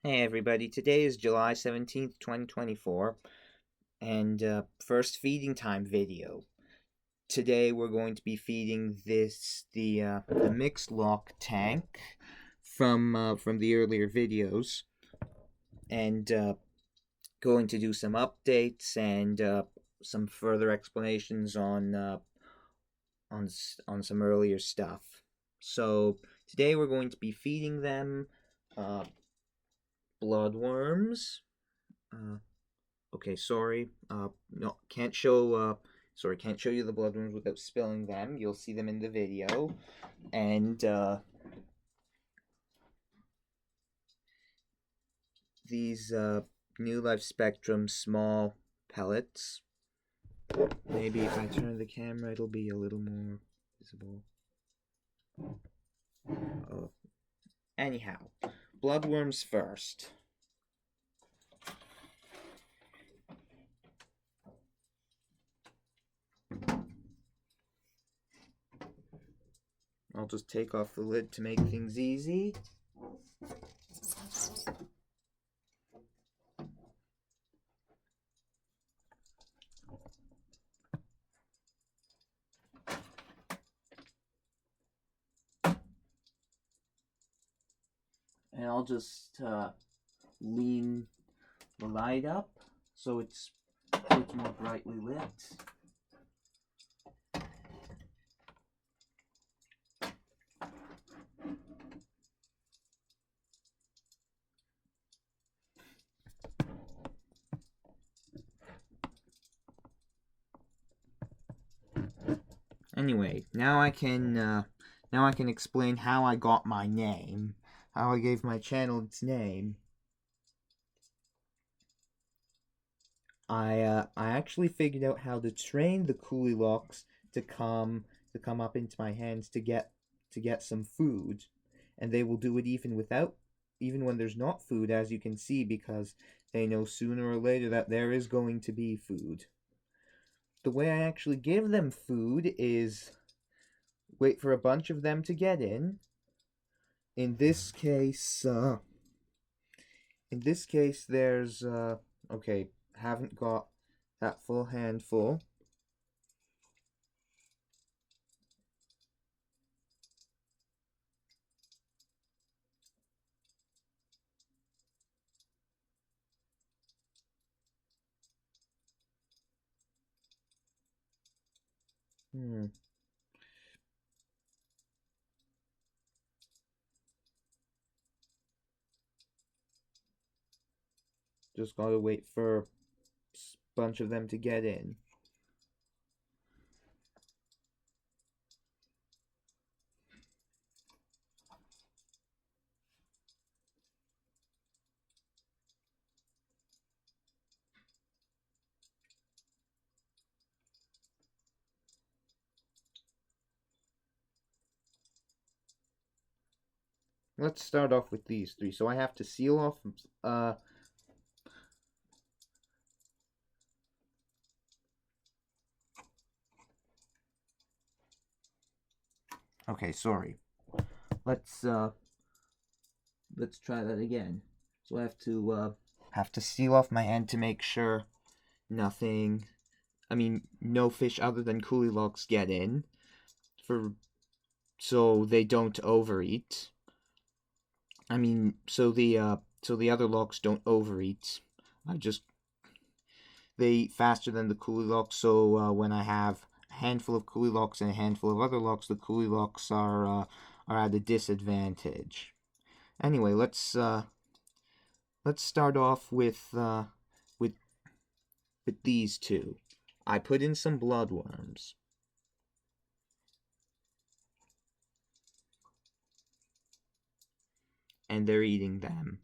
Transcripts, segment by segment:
Hey everybody, today is July 17th, 2024, and first feeding time video. Today we're going to be feeding the mixed lock tank from the earlier videos, and going to do some updates and some further explanations on some earlier stuff. So today we're going to be feeding them bloodworms. Okay, sorry. No, can't show. Sorry, can't show you the bloodworms without spilling them. You'll see them in the video, and these New Life Spectrum small pellets. Maybe if I turn the camera, it'll be a little more visible. Oh. Anyhow, bloodworms first. I'll just take off the lid to make things easy. And I'll just lean the light up so it's more brightly lit. Anyway, now I can explain how I got my name, how I gave my channel its name. I actually figured out how to train the coolie locks to come up into my hands to get some food, and they will do it even when there's not food, as you can see, because they know sooner or later that there is going to be food. The way I actually give them food is wait for a bunch of them to get in. In this case, there's okay, haven't got that full handful. Just gotta wait for a bunch of them to get in. Let's start off with these three. So I have to seal off okay, sorry. Let's try that again. So I have to seal off my hand to make sure no fish other than coolie locks get in, so they don't overeat. So the other locks don't overeat. They eat faster than the coolie locks, so when I have a handful of coolie locks and a handful of other locks, the coolie locks are at a disadvantage. Anyway, let's start off with these two. I put in some bloodworms. And they're eating them.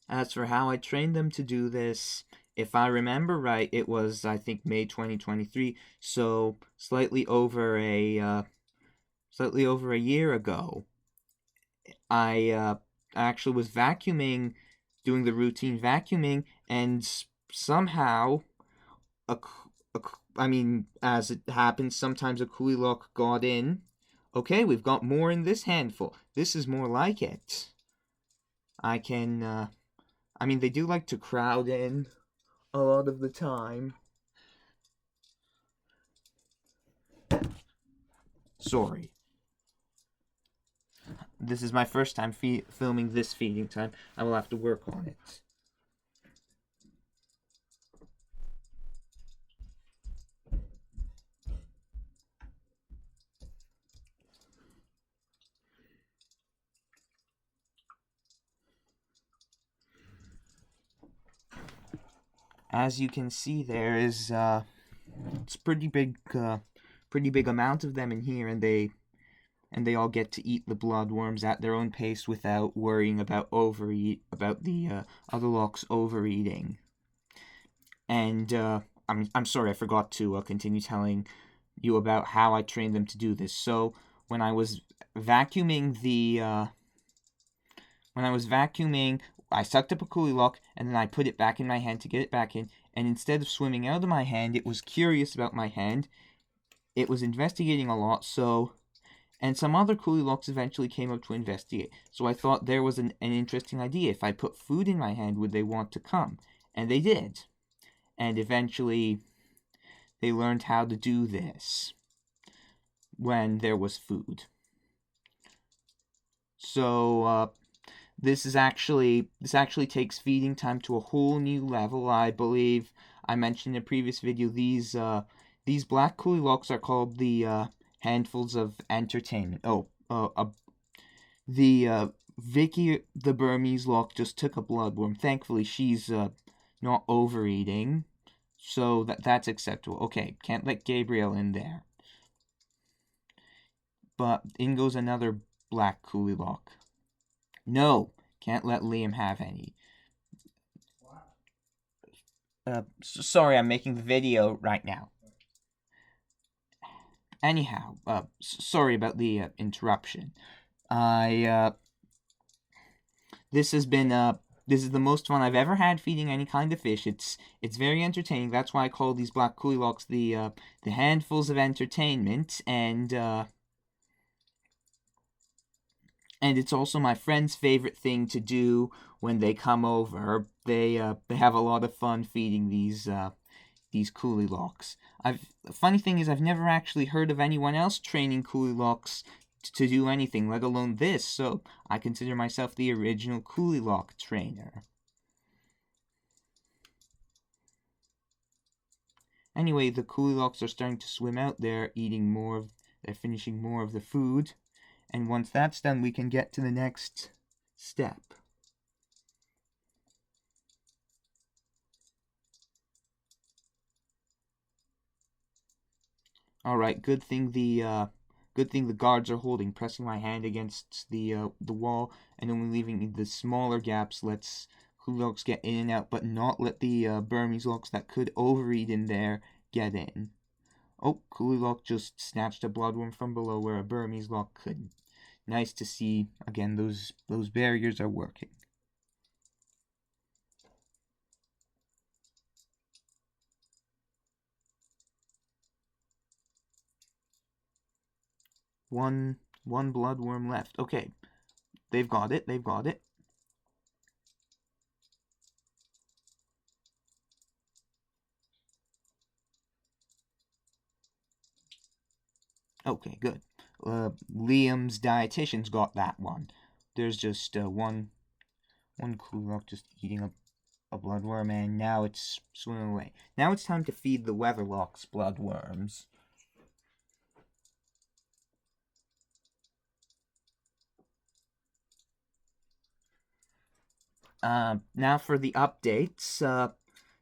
As for how I trained them to do this, if I remember right, it was, I think, May 2023, so slightly over a year ago. I actually was vacuuming, doing the routine vacuuming, and somehow I mean, as it happens, sometimes a coolie lock got in. Okay, we've got more in this handful. This is more like it. I can, I mean, they do like to crowd in a lot of the time. Sorry. This is my first time filming this feeding time. I will have to work on it. As you can see, there is it's pretty big amount of them in here, and they all get to eat the bloodworms at their own pace without worrying about the other locks overeating. And I'm sorry, I forgot to continue telling you about how I trained them to do this. So when I was vacuuming I sucked up a coolie lock, and then I put it back in my hand to get it back in, and instead of swimming out of my hand, it was curious about my hand. It was investigating a lot, and some other coolie locks eventually came up to investigate. So I thought there was an interesting idea. If I put food in my hand, would they want to come? And they did. And eventually, they learned how to do this when there was food. So, this actually takes feeding time to a whole new level. I believe I mentioned in a previous video these black coolie locks are called the handfuls of entertainment. Vicky the Burmese lock just took a bloodworm. Thankfully, she's not overeating, so that's acceptable. Okay, can't let Gabriel in there. But in goes another black coolie lock. No, can't let Liam have any. Sorry, I'm making the video right now. Anyhow, sorry about the interruption. This is the most fun I've ever had feeding any kind of fish. It's very entertaining. That's why I call these black coolie locks the handfuls of entertainment, and it's also my friend's favorite thing to do when they come over. They have a lot of fun feeding these coolie locks. The funny thing is, I've never actually heard of anyone else training coolie locks to do anything, let alone this. So I consider myself the original coolie lock trainer. Anyway, the coolie locks are starting to swim out. They're finishing more of the food. And once that's done, we can get to the next step. All right, good thing the guards are holding, pressing my hand against the wall, and only leaving the smaller gaps lets coolie locks get in and out, but not let the Burmese locks that could overeat in there get in. Oh, coolie lock just snatched a bloodworm from below where a Burmese lock couldn't. Nice to see, again, those barriers are working. One bloodworm left. Okay, they've got it. Okay, good. Liam's dietitian's got that one. There's just one coolie lock just eating a bloodworm, and now it's swimming away. Now it's time to feed the Weatherlocks bloodworms. Now for the updates.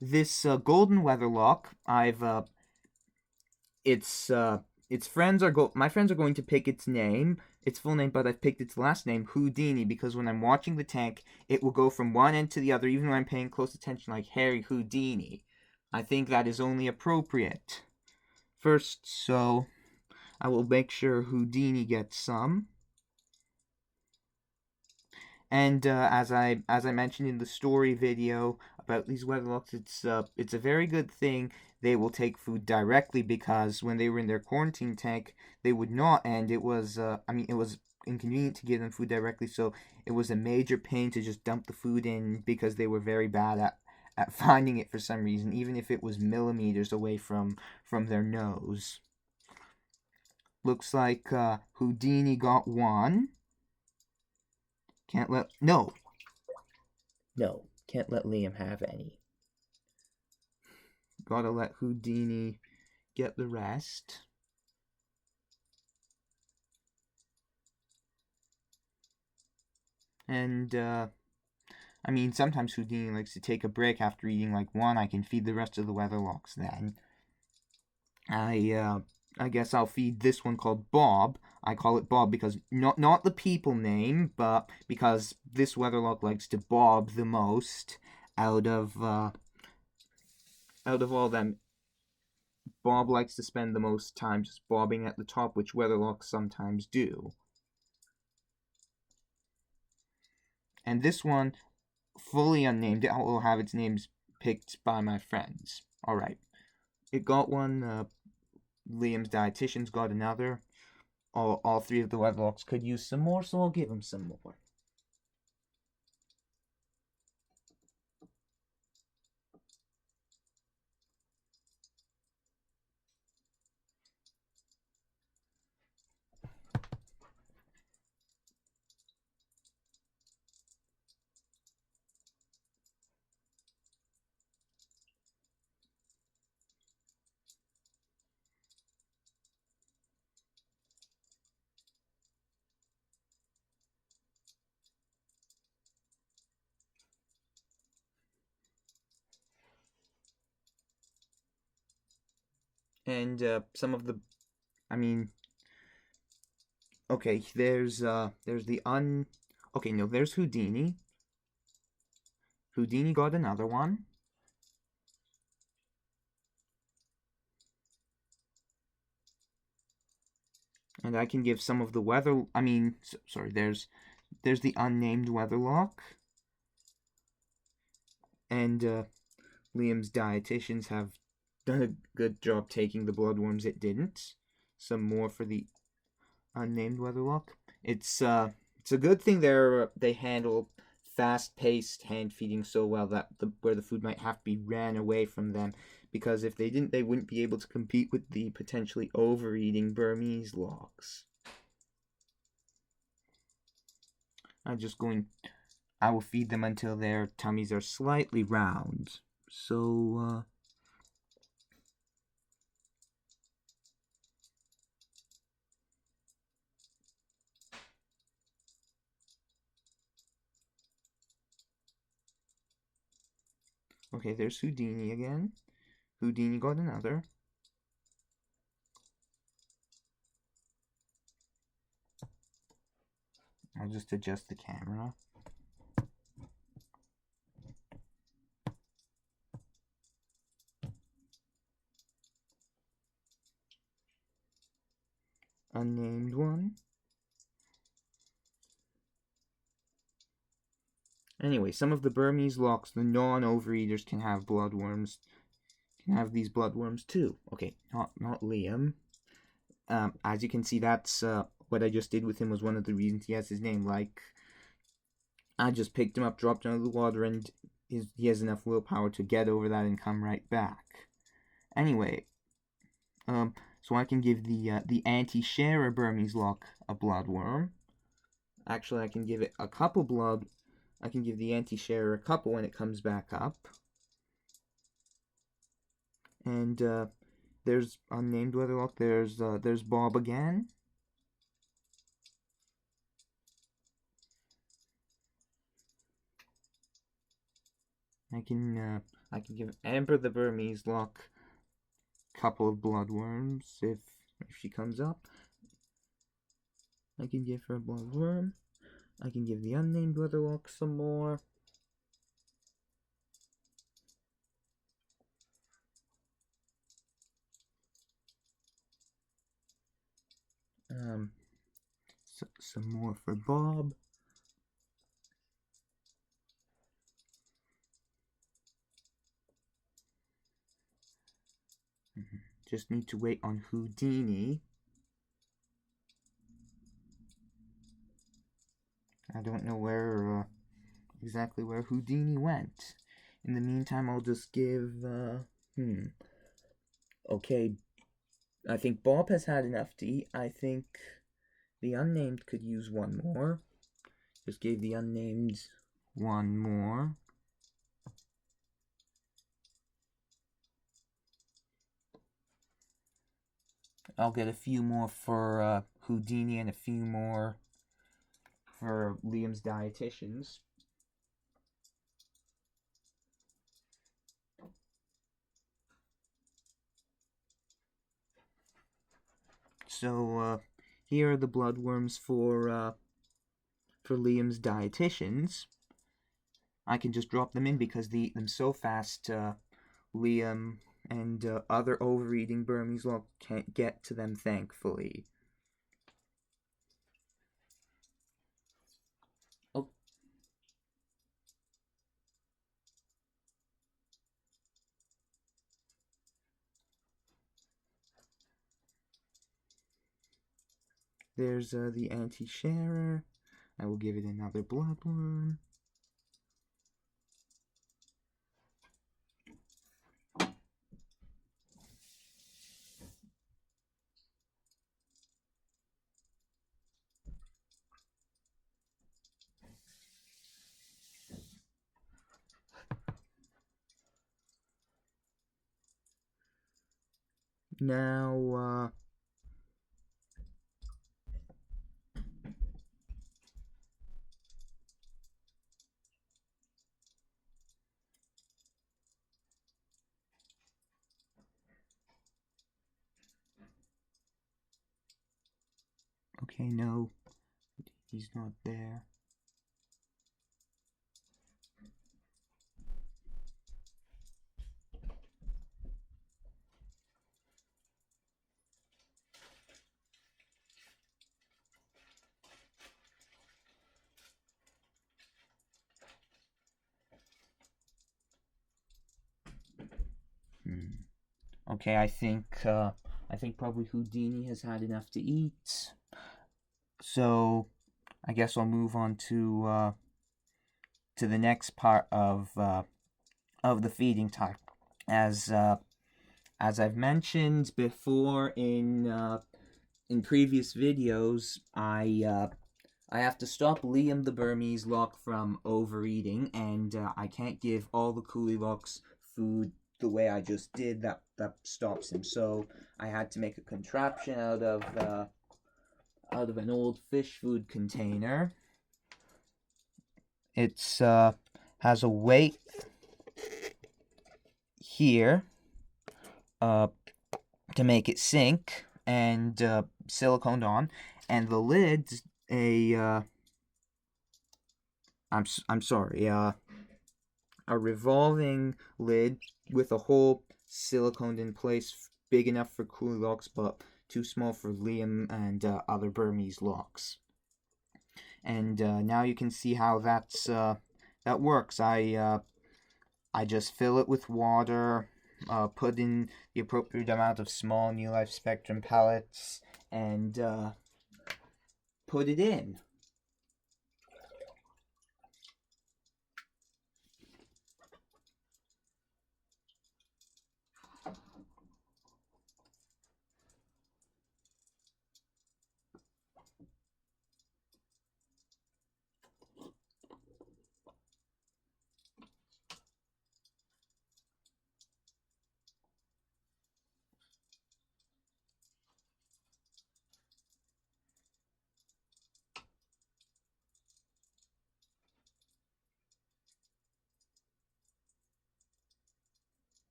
This golden Weatherlock, my friends are going to pick its full name, but I've picked its last name, Houdini, because when I'm watching the tank, it will go from one end to the other, even when I'm paying close attention, like Harry Houdini. I think that is only appropriate. First, so I will make sure Houdini gets some. And as I mentioned in the story video about these weatherlocks. It's a very good thing they will take food directly, because when they were in their quarantine tank, they would not, and it was it was inconvenient to give them food directly, so it was a major pain to just dump the food in, because they were very bad at finding it for some reason, even if it was millimeters away from their nose. Looks like Houdini got one. Can't let no. No, can't let Liam have any. Gotta let Houdini get the rest. And sometimes Houdini likes to take a break after eating like one. I can feed the rest of the weatherlocks then. I guess I'll feed this one called Bob. I call it Bob because not the people name, but because this weatherlock likes to bob the most out of all them. Bob likes to spend the most time just bobbing at the top, which weatherlocks sometimes do. And this one, fully unnamed, it will have its names picked by my friends. Alright. It got one. Liam's dietitian's got another. All three of the weatherlocks could use some more, so I'll give them some more. And some of the, I mean, okay, there's the okay, no, there's Houdini. Houdini got another one. And I can give some of the weather, sorry, there's the unnamed weatherlock. And Liam's dietitians have done a good job taking the bloodworms it didn't. Some more for the unnamed weatherlock. It's a good thing they handle fast-paced hand feeding so well that where the food might have to be ran away from them, because if they didn't, they wouldn't be able to compete with the potentially overeating Burmese locks. I will feed them until their tummies are slightly round. So, okay, there's Houdini again. Houdini got another. I'll just adjust the camera. Unnamed one. Anyway, some of the Burmese locks, the non-overeaters, can have bloodworms. Can have these bloodworms too. Okay, not Liam. As you can see, that's what I just did with him was one of the reasons he has his name. Like, I just picked him up, dropped him out of the water, and he has enough willpower to get over that and come right back. Anyway, so I can give the anti-sharer Burmese lock a bloodworm. Actually, I can give it a couple blood. I can give the anti-sharer a couple when it comes back up. And there's unnamed weatherlock. There's Bob again. I can give Amber the Burmese lock a couple of bloodworms if she comes up. I can give her a bloodworm. I can give the unnamed weatherlock some more. Some more for Bob. Just need to wait on Houdini. I don't know where exactly where Houdini went. In the meantime, I'll just give okay, I think Bob has had enough to eat. I think the unnamed could use one more. Just gave the unnamed one more. I'll get a few more for Houdini and a few more for Liam's dietitians. So here are the bloodworms for Liam's dietitians. I can just drop them in because they eat them so fast. Liam and other overeating Burmese loch can't get to them, thankfully. Oh, there's the anti-sharer. I will give it another bloodworm. Now, okay, no, he's not there. Okay, I think probably Houdini has had enough to eat. So I guess I'll move on to the next part of the feeding time. As I've mentioned before in previous videos, I have to stop Liam the Burmese loch from overeating, and I can't give all the coolie lochs food the way I just did. That stops him. So I had to make a contraption out of an old fish food container. It's has a weight here to make it sink and siliconed on, and the lid's I'm sorry, a revolving lid with a hole siliconed in place, big enough for coolie lochs, but too small for Liam and other Burmese lochs. And now you can see how that works. I just fill it with water, put in the appropriate amount of small New Life Spectrum pellets, and put it in.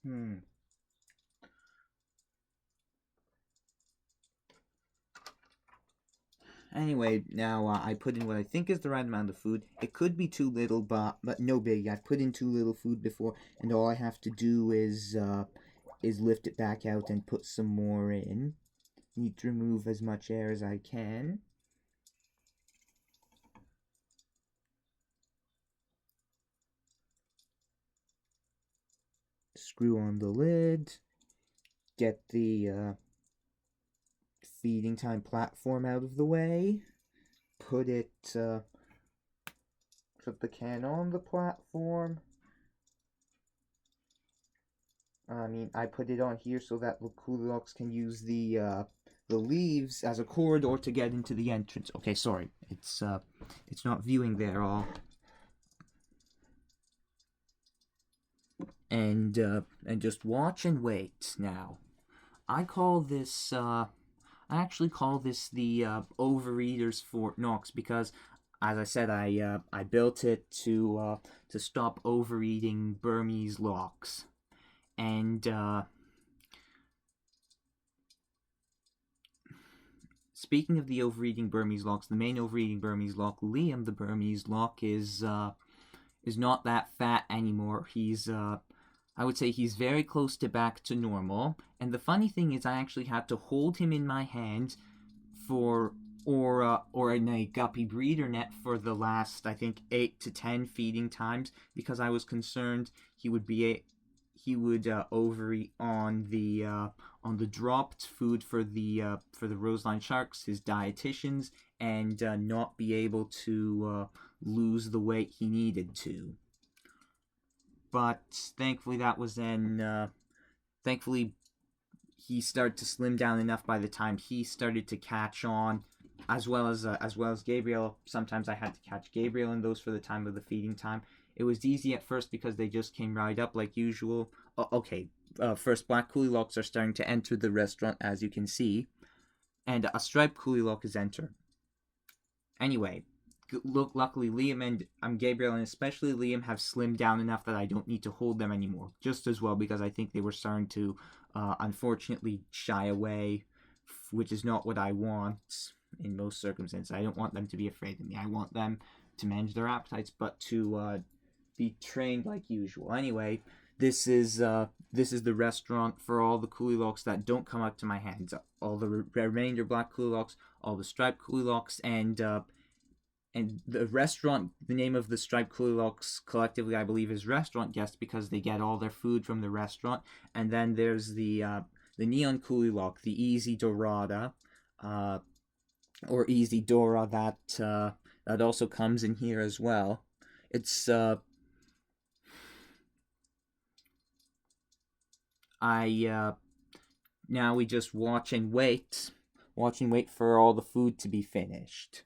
Hmm. Anyway, now I put in what I think is the right amount of food. It could be too little, but no big. I've put in too little food before, and all I have to do is lift it back out and put some more in. Need to remove as much air as I can. Screw on the lid. Get the feeding time platform out of the way. Put it. Put the can on the platform. I mean, I put it on here so that the Goldilocks can use the leaves as a corridor to get into the entrance. Okay, sorry, it's not viewing there all. And just watch and wait. Now, I call this I actually call this the Overeater's Fort Knox because, as I said, I built it to stop overeating Burmese lox. And speaking of the overeating Burmese lox, the main overeating Burmese lox, Liam, the Burmese lox, is not that fat anymore. He's I would say he's very close to back to normal. And the funny thing is, I actually had to hold him in my hand for or in a guppy breeder net for the last I think 8 to 10 feeding times because I was concerned he would overeat on the dropped food for the Roseline sharks, his dietitians, and not be able to lose the weight he needed to. But thankfully that was then thankfully he started to slim down enough by the time he started to catch on, as well as Gabriel. Sometimes I had to catch Gabriel in those for the time of the feeding time. It was easy at first because they just came right up like usual. Okay, first black Goldilocks are starting to enter the restaurant, as you can see, and a striped Goldilocks is entered. Anyway, look, luckily Liam and Gabriel, and especially Liam, have slimmed down enough that I don't need to hold them anymore. Just as well because I think they were starting to, unfortunately, shy away, which is not what I want in most circumstances. I don't want them to be afraid of me. I want them to manage their appetites, but to be trained like usual. Anyway, this is the restaurant for all the Goldilocks that don't come up to my hands. All the remainder black Goldilocks, all the striped Goldilocks, and the restaurant, the name of the striped Goldilocks collectively, I believe, is Restaurant Guest because they get all their food from the restaurant. And then there's the Neon Goldilocks, the Easy Dorada, or Easy Dora that also comes in here as well. It's I now we just watch and wait for all the food to be finished.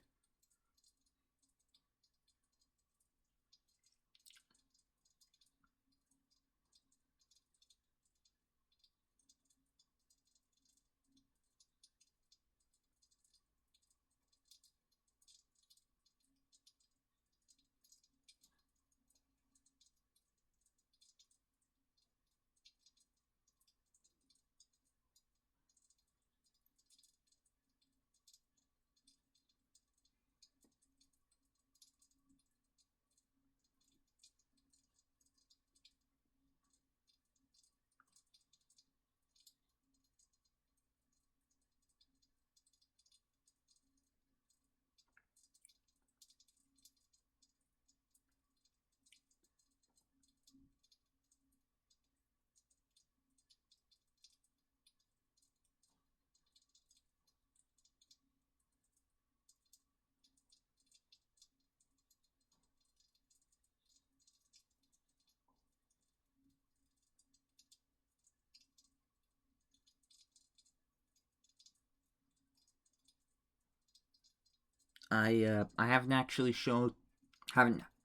I haven't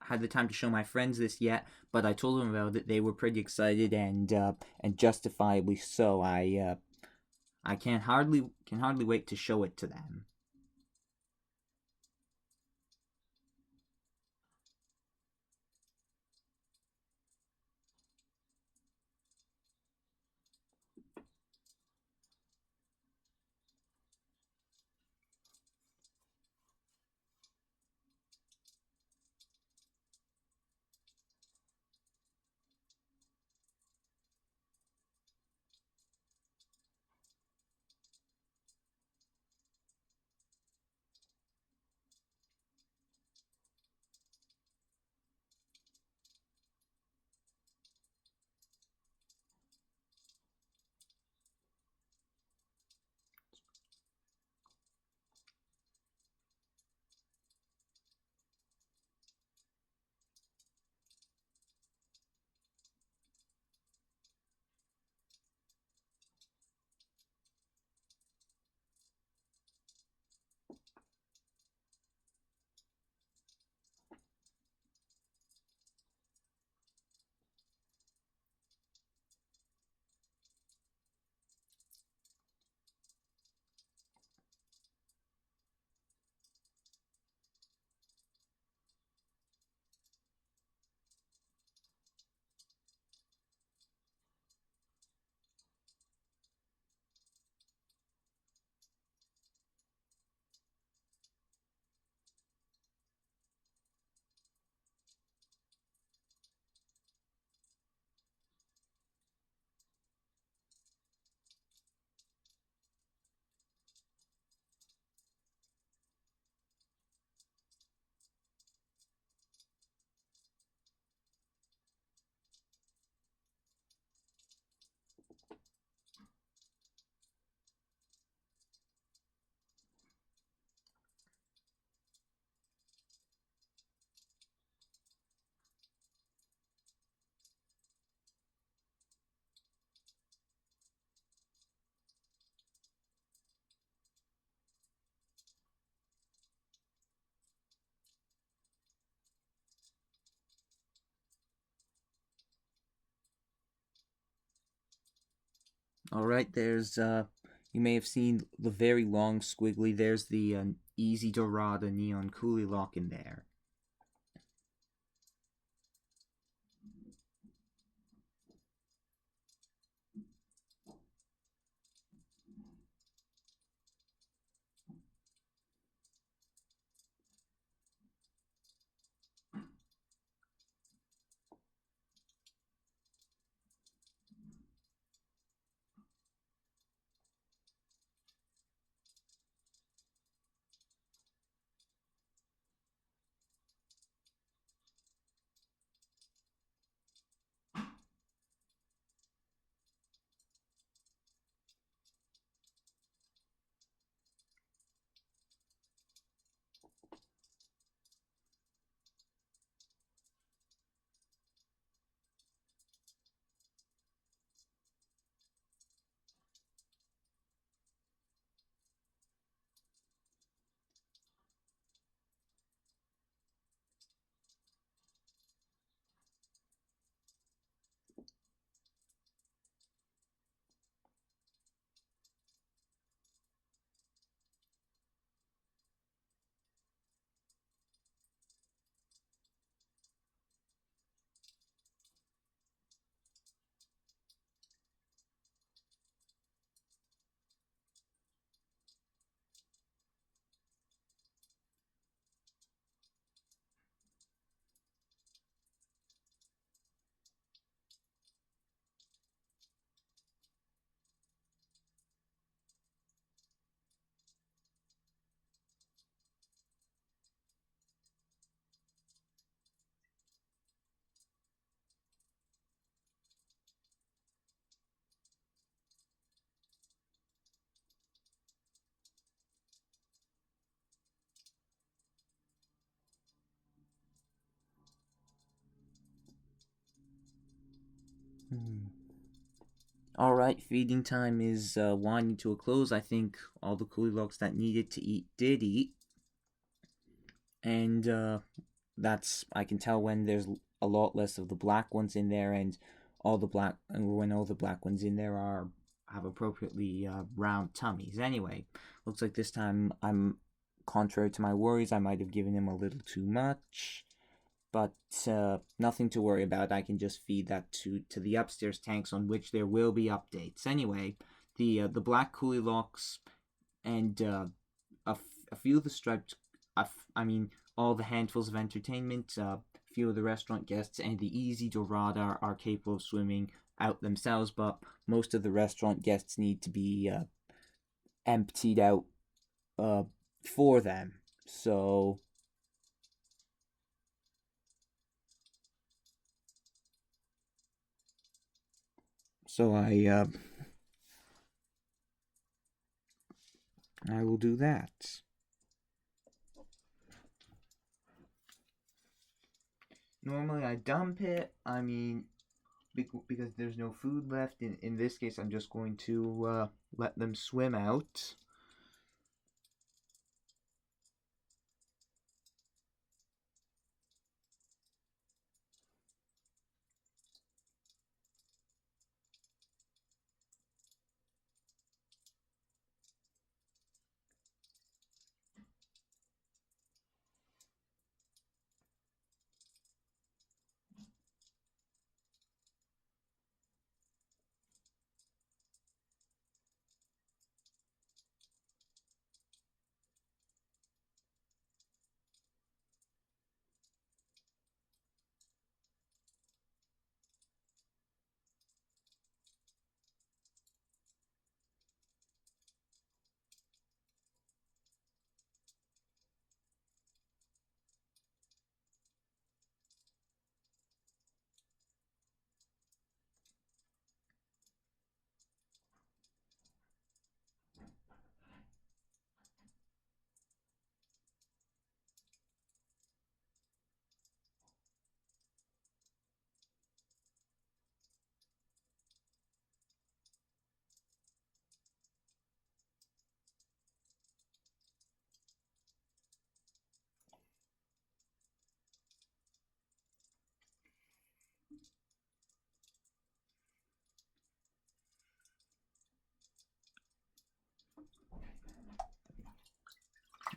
had the time to show my friends this yet, but I told them about it. They were pretty excited and justifiably so. I can hardly wait to show it to them. All right, there's you may have seen the very long squiggly. There's the Easy Dorada Neon Coolie Lock in there. Hmm. All right, feeding time is winding to a close. I think all the coolie logs that needed to eat did eat, and that's I can tell when there's a lot less of the black ones in there, and when all the black ones in there are have appropriately round tummies. Anyway, looks like this time I'm contrary to my worries. I might have given him a little too much. But nothing to worry about. I can just feed that to the upstairs tanks, on which there will be updates. Anyway, the black coolie locks and a few of the striped, I mean, all the handfuls of entertainment, a few of the restaurant guests, and the Easy Dorada are capable of swimming out themselves. But most of the restaurant guests need to be emptied out uh, for them. So I will do that. Normally I dump it. I mean, because there's no food left. In this case, I'm just going to let them swim out.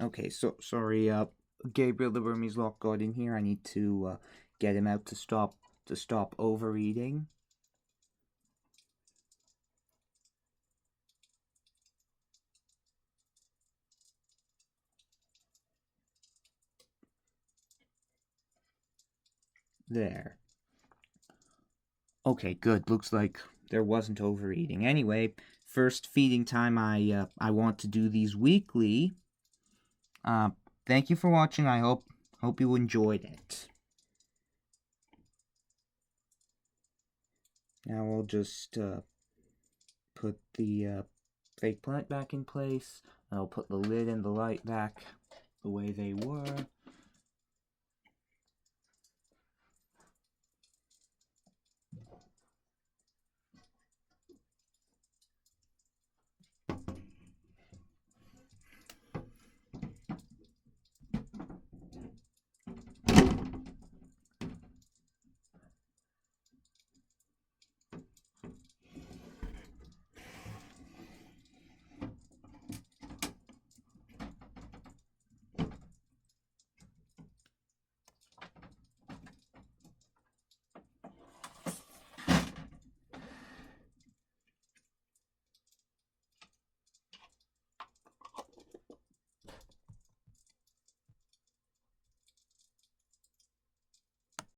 Okay, so sorry, Gabriel the Burmese lock got in here. I need to get him out to stop overeating. There. Okay, good. Looks like there wasn't overeating. Anyway, first feeding time. I want to do these weekly. Uh, Thank you for watching. I hope you enjoyed it. Now we'll just put the fake plant back in place. I'll put the lid and the light back the way they were.